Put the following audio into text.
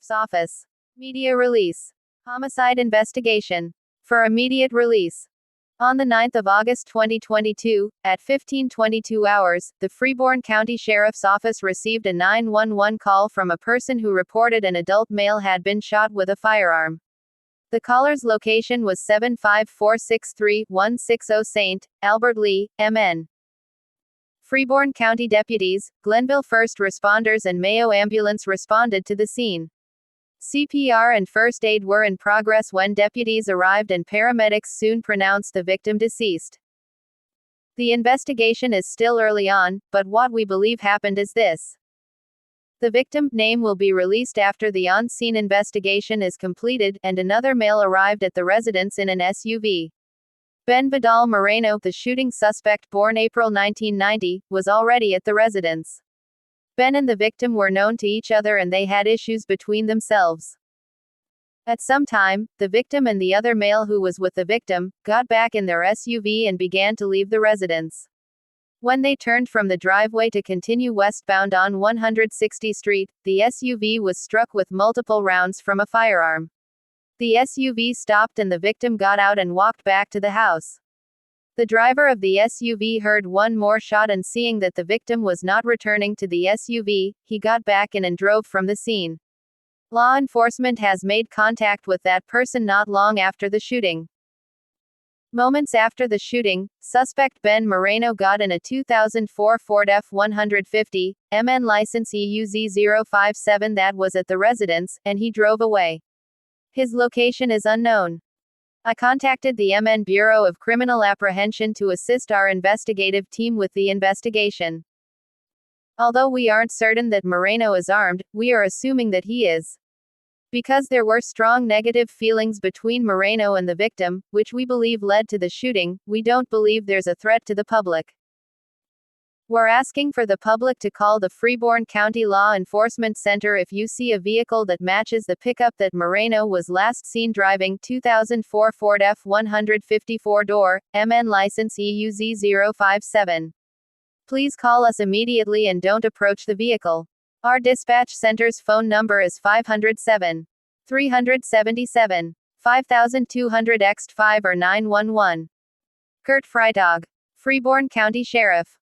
Office. Media release. Homicide Investigation. For immediate release. On the 9th of August 2022, at 15:22 hours, the Freeborn County Sheriff's Office received a 911 call from a person who reported an adult male had been shot with a firearm. The caller's location was 75463-160 St. Albert Lee, MN. Freeborn County deputies, Glenville first responders and Mayo Ambulance responded to the scene. CPR and first aid were in progress when deputies arrived and paramedics soon pronounced the victim deceased. The investigation is still early on, but what we believe happened is this. The victim's name will be released after the on-scene investigation is completed, and another male arrived at the residence in an SUV. Vidal Moreno, the shooting suspect born April 1990, was already at the residence. Ben and the victim were known to each other and they had issues between themselves. At some time, the victim and the other male who was with the victim got back in their SUV and began to leave the residence. When they turned from the driveway to continue westbound on 160th Street, the SUV was struck with multiple rounds from a firearm. The SUV stopped and the victim got out and walked back to the house. The driver of the SUV heard one more shot and seeing that the victim was not returning to the SUV, he got back in and drove from the scene. Law enforcement has made contact with that person not long after the shooting. Moments after the shooting, suspect Ben Moreno got in a 2004 Ford F-150, MN license EUZ057 that was at the residence, and he drove away. His location is unknown. I contacted the MN Bureau of Criminal Apprehension to assist our investigative team with the investigation. Although we aren't certain that Moreno is armed, we are assuming that he is. Because there were strong negative feelings between Moreno and the victim, which we believe led to the shooting, we don't believe there's a threat to the public. We're asking for the public to call the Freeborn County Law Enforcement Center if you see a vehicle that matches the pickup that Moreno was last seen driving. 2004 Ford F-150 4-door, MN license EUZ057. Please call us immediately and don't approach the vehicle. Our dispatch center's phone number is 507 377 5200 X5 or 911. Kurt Freitag, Freeborn County Sheriff.